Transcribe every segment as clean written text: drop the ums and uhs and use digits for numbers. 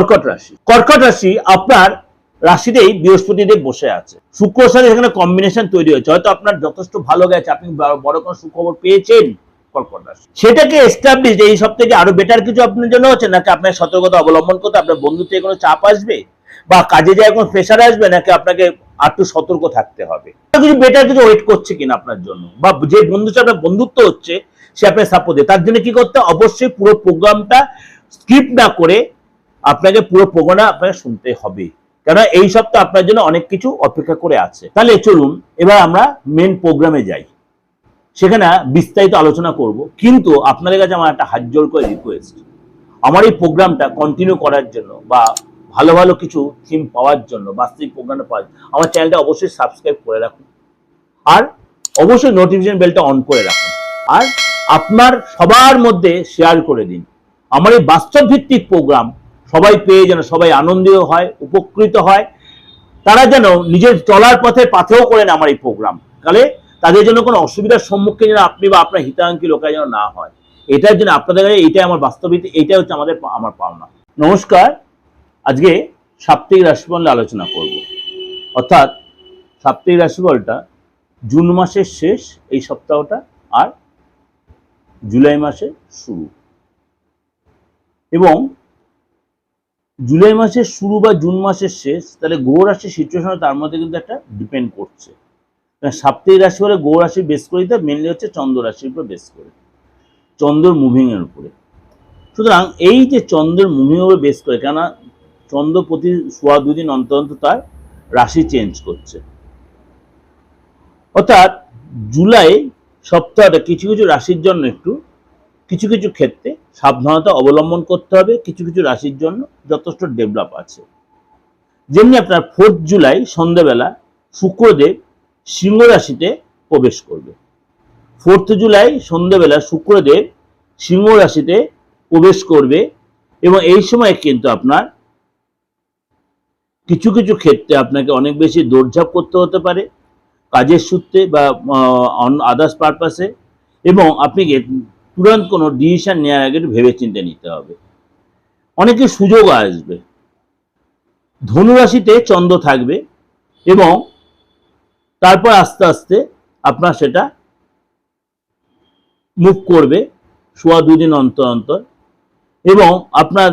কর্কট রাশি। কর্কট রাশি আপনার রাশিতেই বৃহস্পতি দেব বসে আছে, শুক্রের সাথে এখানে কম্বিনেশন তৈরি হয়েছে। হয়তো আপনার যথেষ্ট ভালো গেছে, আপনি বড় কোনো সুখবর পেয়েছেন কর্কট রাশি, সেটাকে এস্টাবলিশ এই সব থেকে আরো বেটার কিছু আপনার জন্য হচ্ছে, নাকি আপনার সতর্কতা অবলম্বন করতে আপনার বন্ধু থেকে কোনো চাপ আসবে বা কাজে যায় কোনো প্রেশার আসবে, নাকি আপনাকে একটু সতর্ক থাকতে হবে, কিছু বেটার কিছু ওয়েট করছে কিনা আপনার জন্য, বা যে বন্ধুর সাথে আপনার বন্ধুত্ব হচ্ছে সে আপনার সাপোর্ট দেয়, তার জন্য কি করতে অবশ্যই পুরো প্রোগ্রামটা স্কিপ না করে আপনাকে পুরো প্রোগ্রামটা আপনাকে শুনতে হবে, কেন এই সপ্তাহ আপনার জন্য অনেক কিছু অপেক্ষা করে আছে। তাহলে চলুন এবার আমরা মেন প্রোগ্রামে যাই, সেখানে বিস্তারিত আলোচনা করব। কিন্তু আপনাদের কাছে আমার একটা হাত জোর করে রিকোয়েস্ট, আমার এই প্রোগ্রামটা কন্টিনিউ করার জন্য বা ভালো ভালো কিছু থিম পাওয়ার জন্য, বাস্তবিক প্রোগ্রামটা পাওয়ার জন্য আমার চ্যানেলটা অবশ্যই সাবস্ক্রাইব করে রাখুন, আর অবশ্যই নোটিফিকেশন বেলটা অন করে রাখুন, আর আপনার সবার মধ্যে শেয়ার করে দিন। আমার এই বাস্তব ভিত্তিক প্রোগ্রাম সবাই পেয়ে যেন সবাই আনন্দিত হয়, উপকৃত হয়, তারা যেন নিজের চলার পাথেও করেন আমার এই প্রোগ্রাম, তাহলে তাদের জন্য কোনো অসুবিধার সম্মুখীন যেন আপনি বা আপনার হিতাকাঙ্ক্ষী লোকেরা যেন না হয়, এটার জন্য আপনাদের কাছে এইটাই আমার বাস্তবিক, এইটাই হচ্ছে আমার পাওনা। নমস্কার, আজকে সাপ্তাহিক রাশিফল আলোচনা করব, অর্থাৎ সাপ্তাহিক রাশিফলটা জুন মাসের শেষ এই সপ্তাহটা আর জুলাই মাসের শুরু, এবং জুলাই মাসের শুরু বা জুন মাসের শেষ, তাহলে গ্রহ রাশির সিচুয়েশন তার মধ্যে কিন্তু একটা ডিপেন্ড করছে। সাপ্তাহিক রাশি বলে গ্রহ রাশি বেস করে দিতে মেনলি হচ্ছে চন্দ্র রাশির উপর বেস করে, চন্দ্রর মুভিং এর উপরে। সুতরাং এই যে চন্দ্রের মুভিং এর উপর বেস করে, কেননা চন্দ্র প্রতি 1.5 দিন অন্তর অন্তর তার রাশি চেঞ্জ করছে, অর্থাৎ জুলাই সপ্তাহটা কিছু কিছু রাশির জন্য একটু কিছু কিছু ক্ষেত্রে সাবধানতা অবলম্বন করতে হবে, কিছু কিছু রাশির জন্য যথেষ্ট ডেভেলপ আছে। যেমনি আপনার 4 জুলাই সন্ধ্যাবেলা শুক্রদেব সিংহ রাশিতে প্রবেশ করবে। 4 জুলাই সন্ধ্যাবেলা শুক্রদেব সিংহ রাশিতে প্রবেশ করবে, এবং এই সময় কিন্তু আপনার কিছু কিছু ক্ষেত্রে আপনাকে অনেক বেশি দৌড়ঝাঁপ করতে হতে পারে কাজের সূত্রে বা আদার্স পারপাসে, এবং আপনি তুরন্ত কোনো ডিসিশন নেওয়ার আগে একটু ভেবে চিন্তে নিতে হবে। অনেকের সুযোগ আসবে। ধনুরাশিতে চন্দ্র থাকবে, এবং তারপর আস্তে আস্তে আপনার সেটা মুভ করবে 1.5 দিন অন্তর অন্তর, এবং আপনার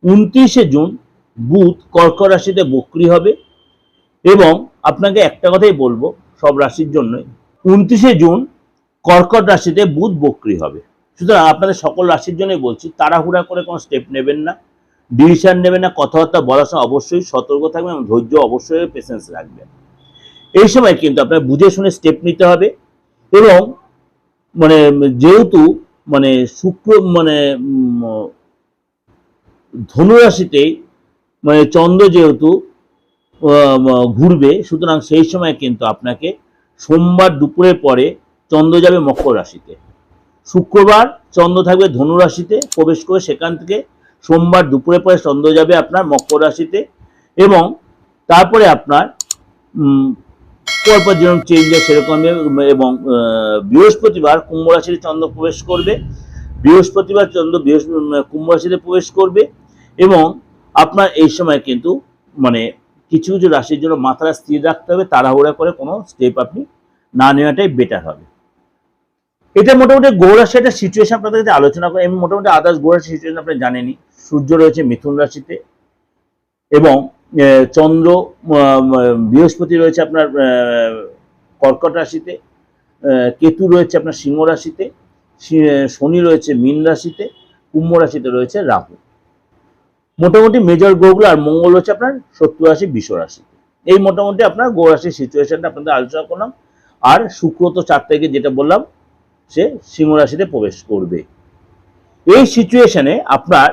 29শে জুন বুধ কর্কট রাশিতে বক্রী হবে। এবং আপনাকে একটা কথাই বলবো সব রাশির জন্য, 29শে জুন কর্কট রাশিতে বুধ বক্রী হবে। সুতরাং আপনাদের সকল রাশির জন্যই বলছি, তাড়াহুড়া করে কোনো স্টেপ নেবেন না, ডিসিশন নেবেন না, কথাবার্তা বলার সময় অবশ্যই সতর্ক থাকবেন এবং ধৈর্য অবশ্যই পেশেন্স রাখবেন। এই সময় কিন্তু আপনার বুঝে শুনে স্টেপ নিতে হবে। এবং যেহেতু শুক্র ধনুরাশিতে চন্দ্র যেহেতু ঘুরবে, সুতরাং সেই সময় কিন্তু আপনাকে সোমবার দুপুরের পরে চন্দ্র যাবে মকর রাশিতে, শুক্রবার চন্দ্র থাকবে ধনু রাশিতে প্রবেশ করে, সেখান থেকে সোমবার দুপুরের পরে চন্দ্র যাবে আপনার মকর রাশিতে, এবং তারপরে আপনার পরপর যেরকম চেঞ্জ হয় সেরকম, এবং বৃহস্পতিবার কুম্ভ রাশিতে চন্দ্র প্রবেশ করবে, বৃহস্পতিবার চন্দ্র কুম্ভ রাশিতে প্রবেশ করবে। এবং আপনার এই সময় কিন্তু কিছু কিছু রাশির জন্য মাথাটা স্থির রাখতে হবে, তাড়াহুড়া করে কোনো স্টেপ আপনি না নেওয়াটাই বেটার হবে। এটা মোটামুটি গ্রহ রাশি একটা সিচুয়েশন আপনাদের কাছে আলোচনা করে। এমনি মোটামুটি আদার্স গ্রহ রাশি সিচুয়েশন আপনি জানেনই। সূর্য রয়েছে মিথুন রাশিতে, এবং চন্দ্র বৃহস্পতি রয়েছে আপনার কর্কট রাশিতে, কেতু রয়েছে আপনার সিংহ রাশিতে, শনি রয়েছে মীন রাশিতে, কুম্ভ রাশিতে রয়েছে রাহু। মোটামুটি মেজর গ্রহগুলো, আর মঙ্গল হচ্ছে আপনার শত্রু রাশি বৃষ রাশিতে। এই মোটামুটি আপনার গ্রহ রাশির সিচুয়েশনটা আপনাদের আলোচনা করলাম। আর শুক্র তো 4 তারিখে যেটা বললাম, সে সিংহ রাশিতে প্রবেশ করবে। এই সিচুয়েশনে আপনার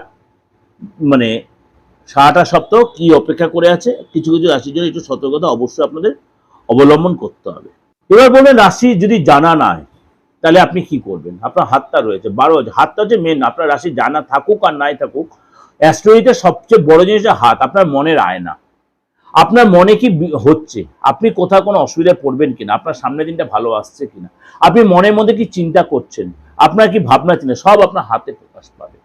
সারাটা সপ্তাহ কি অপেক্ষা করে আছে, কিছু কিছু রাশির জন্য একটু সতর্কতা অবশ্যই আপনাদের অবলম্বন করতে হবে। এবার বলবেন রাশি যদি জানা নাই তাহলে আপনি কি করবেন? আপনার হাতটা রয়েছে 12, হাতটা হচ্ছে মেন। আপনার রাশি জানা থাকুক আর নাই থাকুক, অ্যাস্ট্রোলজিতে সবচেয়ে বড় জিনিস হাত, আপনার মনের আয়না। আপনার মনে কি হচ্ছে, আপনি কোথাও কোনো অসুবিধায় পড়বেন কিনা, আপনার সামনের দিনটা ভালো আসছে কিনা, আপনি মনের মধ্যে কি চিন্তা করছেন, আপনার কি ভাবনা চিন্তা, সব আপনার হাতে প্রকাশ পাবে।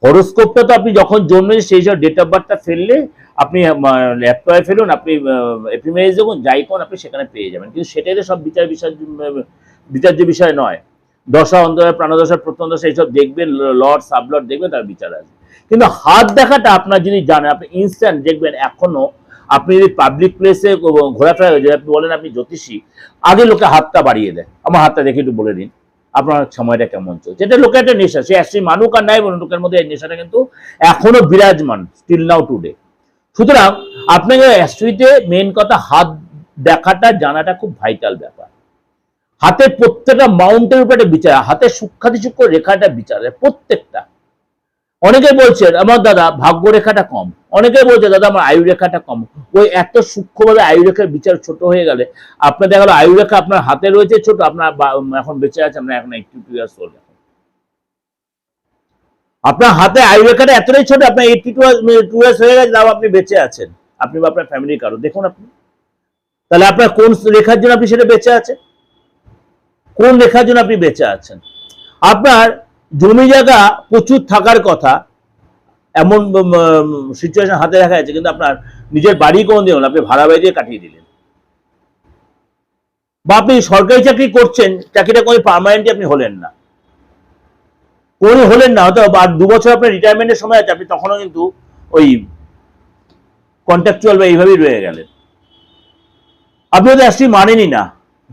হরোস্কোপটা তো আপনি যখন জন্মেন সেই সব ডেট অফ বার্থটা ফেললে আপনি ল্যাপটপে ফেলুন, আপনি এপিমেজ দেখুন, যাই কোন আপনি সেখানে পেয়ে যাবেন। কিন্তু সেটাই তো সব বিচার্য বিষয় নয়। দশা, অন্তরা, প্রাণদশা, প্রত্যন্তদশা এইসব দেখবেন, লর্ড সাবলর্ড দেখবেন, তার বিচার আছে। কিন্তু হাত দেখাটা আপনার যদি জানেন, আপনি ইনস্ট্যান্ট দেখবেন। এখনো আপনি যদি পাবলিক প্লেসে ঘোরাফেরা হয়ে যায়, আপনি বলেন আপনি জ্যোতিষী, আগে লোকে হাতটা বাড়িয়ে দেয়, আমার হাতটা দেখে একটু বলে দিন আপনার সময়টা কেমন চলছে। এটা লোকের একটা নেশা, সে অ্যাকচুয়ালি মানুক আর নাই বলুন, লোকের মধ্যে এই নেশাটা কিন্তু এখনো বিরাজমান, স্টিল নাও টুডে। সুতরাং আপনাকে অ্যাস্ট্রোলজিতে মেন কথা হাত দেখাটা জানাটা খুব ভাইটাল ব্যাপার। হাতের প্রত্যেকটা মাউন্টের উপরে বিচার, হাতের সূক্ষ্মাতিসূক্ষ্ম রেখাটা বিচার, প্রত্যেকটা। অনেকে বলছেন আমার দাদা ভাগ্য রেখাটা কম, অনেকে বলছে দাদা আমার আয়ু রেখাটা কম। ওই এত সূক্ষ্মভাবে আয়ু রেখার বিচার ছোট হয়ে গেলে আপনার দেখা গেল আয়ু রেখা আপনার হাতে রয়েছে ছোট, আপনার এখন বেঁচে আছে, আপনার এখন 82 ইয়ার্স ওল্ড। আপনার হাতে আয়ু রেখাটা এতটাই ছোট, আপনার 82 ইয়ার্স হয়ে গেছে, তাও আপনি বেঁচে আছেন, আপনি বা আপনার ফ্যামিলির কারো দেখুন আপনি। তাহলে আপনার কোন রেখার জন্য আপনি সেটা বেঁচে আছেন, কোন রেখার জন্য আপনি বেঁচে আছেন। আপনার জমি জায়গা প্রচুর থাকার কথা, এমন সিচুয়েশন হাতে দেখা যাচ্ছে, কিন্তু আপনার নিজের বাড়ি কোন দিন আপনি ভাড়া বাড়ি দিয়ে কাটিয়ে দিলেন। বা আপনি সরকারি চাকরি করছেন, চাকরিটা কোনো পার্মানেন্টলি আপনি হলেন না, কোন হলেন না, হয়তো আর 2 বছর আপনার রিটায়ারমেন্টের সময় আছে, আপনি তখনও কিন্তু ওই কন্ট্রাকচুয়াল বা এইভাবেই রয়ে গেলেন। আপনি হয়তো অ্যাকচুয়ালি মানেনই না,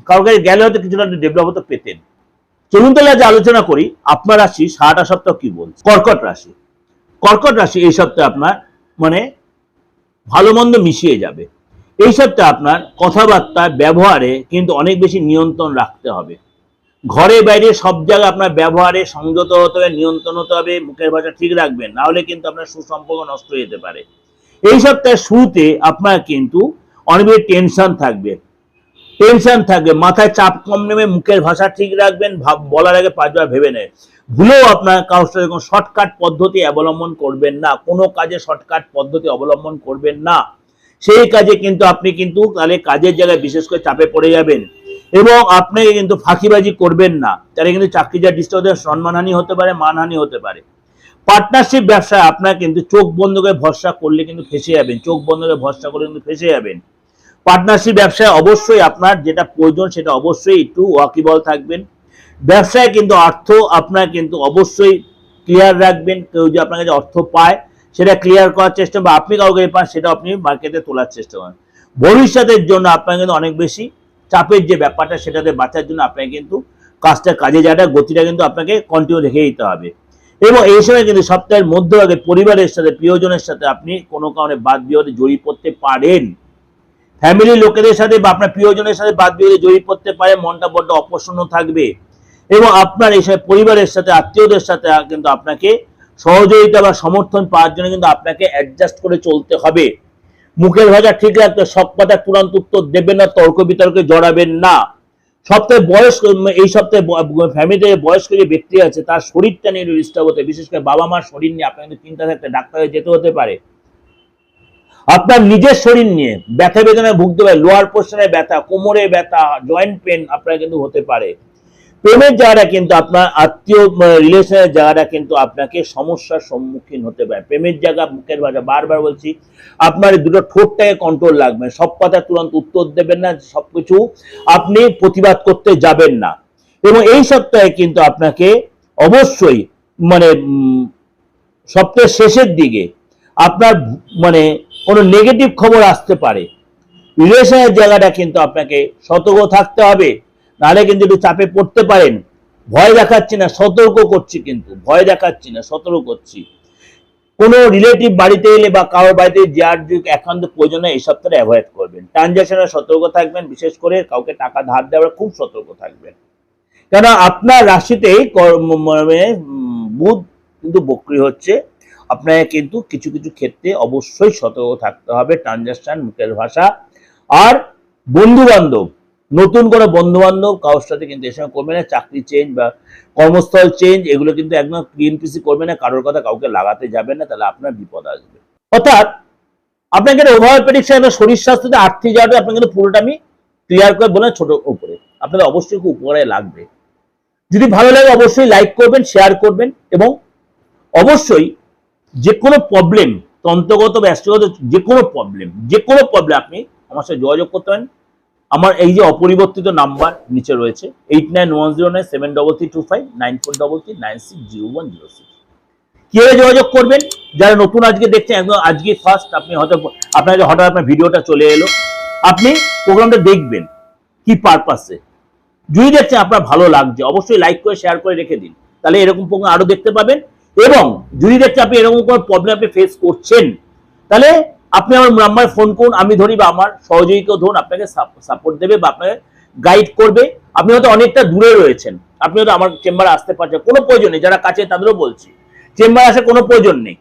কাউকে গেলে হয়তো কিছুটা ডেভেলপ হতে পেতেন। চলুন তাহলে আজ আলোচনা করি আপনার রাশি সারাটা সপ্তাহ কি বলছে। কর্কট রাশি। কর্কট রাশি এই সপ্তাহে আপনার মানে ভালো মন্দ মিশিয়ে যাবে। এই সপ্তাহে আপনার কথাবার্তা ব্যবহারে কিন্তু অনেক বেশি নিয়ন্ত্রণ রাখতে হবে। ঘরে বাইরে সব জায়গায় আপনার ব্যবহারে সংযত হতে হবে, নিয়ন্ত্রণ হতে হবে, মুখের ভাষা ঠিক রাখবেন, না হলে কিন্তু আপনার সুসম্পর্ক নষ্ট হয়ে যেতে পারে। এই সপ্তাহের শুরুতে আপনার কিন্তু অনেক বেশি টেনশন থাকবে, মাথায় চাপ কম নেবে, মুখের ভাষা ঠিক রাখবেন, বলার আগে 5 বার ভেবে নেয়। ভুলেও আপনার কারোর সাথে কোনো শর্টকাট পদ্ধতি অবলম্বন করবেন না, কোনো কাজে শর্টকাট পদ্ধতি অবলম্বন করবেন না। সেই কাজে কিন্তু আপনি কিন্তু তাহলে কাজের জায়গায় বিশেষ করে চাপে পড়ে যাবেন। এবং আপনি কিন্তু ফাঁকিবাজি করবেন না, তাহলে কিন্তু চাকরি যা ডিস্টার্ব হতে, সম্মানহানি হতে পারে, মানহানি হতে পারে। পার্টনারশিপ ব্যবসায় আপনার কিন্তু চোখ বন্ধ করে ভরসা করলে কিন্তু ফেসে যাবেন, চোখ বন্ধ করে ভরসা করলে কিন্তু ফেসে যাবেন। পার্টনারশিপ ব্যবসায় অবশ্যই আপনার যেটা প্রয়োজন সেটা অবশ্যই একটু ওয়াকিবল থাকবেন। ব্যবসায় কিন্তু অর্থ আপনার কিন্তু অবশ্যই ক্লিয়ার রাখবেন, কেউ যে আপনার কাছে অর্থ পায় সেটা ক্লিয়ার করার চেষ্টা, বা আপনি কাউকে পান সেটা আপনি মার্কেটে তোলার চেষ্টা করেন। ভবিষ্যতের জন্য আপনার কিন্তু অনেক বেশি চাপের যে ব্যাপারটা সেটাতে বাঁচার জন্য আপনাকে কিন্তু কাজে যাওয়াটা গতিটা কিন্তু আপনাকে কন্টিনিউ রেখে দিতে হবে। এবং এই সময় কিন্তু সপ্তাহের মধ্যভাগে পরিবারের সাথে, প্রিয়জনের সাথে আপনি কোনো কারণে বাদ বিবাদে জড়িয়ে পড়তে পারেন। ফ্যামিলির লোকেদের সাথে বা আপনার প্রিয়জনের সাথে বাদ বিবাদে জড়িয়ে পড়তে পারে, মনটা বড্ড অপ্রসন্ন থাকবে। এবং আপনার এই সময় পরিবারের সাথে, আত্মীয়দের সাথে কিন্তু আপনাকে সহযোগিতা বা সমর্থন পাওয়ার জন্য কিন্তু আপনাকে অ্যাডজাস্ট করে চলতে হবে। মুখের ভাষা ঠিক রাখতে, সব কথা তুরন্ত উত্তর দেবেন না, তর্ক বিতর্কে জড়াবেন না। সপ্তাহে বয়স্ক, এই সপ্তাহে ফ্যামিলিতে বয়স্ক যে ব্যক্তি আছে তার শরীরটা নিয়ে ডিস্টার্ব হতে, বিশেষ করে বাবা মার শরীর নিয়ে আপনাকে কিন্তু চিন্তা থাকতে, ডাক্তারে যেতে হতে পারে। আপনার নিজের শরীর নিয়ে ব্যথা বেদনায় ভুগতে পারে, লোয়ার পোর্শনে ব্যথা, কোমরে ব্যথা, জয়েন্ট পেন আপনার কিন্তু হতে পারে। প্রেমের জায়গাটা কিন্তু আপনার আত্মীয় রিলেশনের জায়গাটা কিন্তু আপনাকে সমস্যার সম্মুখীন হতে পারে। প্রেমের জায়গা, মুখের ভাষা, বারবার বলছি আপনার দুটো ঠোঁটটাকে কন্ট্রোল রাখবেন, সব কথা তুরন্ত উত্তর দেবেন না, সবকিছু আপনি প্রতিবাদ করতে যাবেন না। এবং এই সপ্তাহে কিন্তু আপনাকে অবশ্যই মানে সপ্তাহের শেষের দিকে আপনার মানে কোনো নেগেটিভ খবর আসতে পারে। রিলেশনের জায়গাটা কিন্তু আপনাকে সতর্ক থাকতে হবে, নাহলে কিন্তু একটু চাপে পড়তে পারেন। ভয় দেখাচ্ছি না, সতর্ক করছি, কিন্তু ভয় দেখাচ্ছি না, সতর্ক করছি। কোনো রিলেটিভ বাড়িতে এলে বা কারোর বাড়িতে যার একান্ত প্রয়োজন এই সপ্তাহে অ্যাভয়েড করবেন। ট্রানজাকশনে সতর্ক থাকবেন, বিশেষ করে কাউকে টাকা ধার দেওয়ার খুব সতর্ক থাকবেন। কেন আপনার রাশিতেই বুধ কিন্তু বক্রী হচ্ছে, আপনাকে কিন্তু কিছু কিছু ক্ষেত্রে অবশ্যই সতর্ক থাকতে হবে। ট্রানজাকশন, মুখের ভাষা, আর বন্ধু বান্ধব, নতুন কোনো বন্ধু বান্ধব কারোর সাথে কিন্তু এর সময় করবে না। চাকরি চেঞ্জ বা কর্মস্থল চেঞ্জ এগুলো কিন্তু একদম পিএনপিসি করবে না, কারোর কথা কাউকে লাগাতে যাবেন না, তাহলে আপনার বিপদ আসবে। অর্থাৎ আপনাকে ওভারঅল প্রেডিকশন, শরীর স্বাস্থ্যতে আর্থিক যাওয়াটা আপনি কিন্তু পুরোটা আমি ক্লিয়ার করে বলে ছোট উপরে, আপনাদের অবশ্যই খুব উপকারে লাগবে। যদি ভালো লাগে অবশ্যই লাইক করবেন, শেয়ার করবেন, এবং অবশ্যই যে কোনো প্রবলেম, তন্ত্রগত ব্যস্তগত যে কোনো প্রবলেম আপনি আমার সাথে যোগাযোগ করতে পারেন। আমার এই যে অপরিবর্তিত নাম্বার নিচে রয়েছে 89109733259433960106। কিভাবে যোগাযোগ করবেন? যারা নতুন আজকে দেখছেন, একদম আজকে ফার্স্ট আপনি হয়তো হঠাৎ আপনার ভিডিওটা চলে এলো, আপনি প্রোগ্রামটা দেখবেন কি পারপাসে। যদি দেখছেন আপনার ভালো লাগছে, অবশ্যই লাইক করে শেয়ার করে রেখে দিন, তাহলে এরকম প্রোগ্রাম আরো দেখতে পাবেন। এবং যদি দেখছেন আপনি এরকম কোনো প্রবলেম আপনি ফেস করছেন, তাহলে আপনি আমার নাম্বারে ফোন করুন, আমি ধরি বা আমার সহযোগী কেউ ধরুন, আপনাকে সাপোর্ট দেবে বা আপনাকে গাইড করবে। আপনি হয়তো অনেকটা দূরে রয়েছেন, আপনি হয়তো আমার চেম্বারে আসতে পারছেন, কোনো প্রয়োজন নেই। যারা কাছে তাদেরও বলছি চেম্বারে আসার কোনো প্রয়োজন নেই,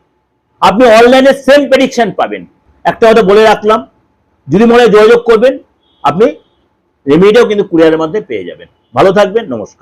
আপনি অনলাইনে সেম প্রেডিকশন পাবেন। একটা হয়তো বলে রাখলাম, যদি মনে হয় যোগাযোগ করবেন, আপনি রেমিডিও কিন্তু কুরিয়ারের মধ্যে পেয়ে যাবেন। ভালো থাকবেন, নমস্কার।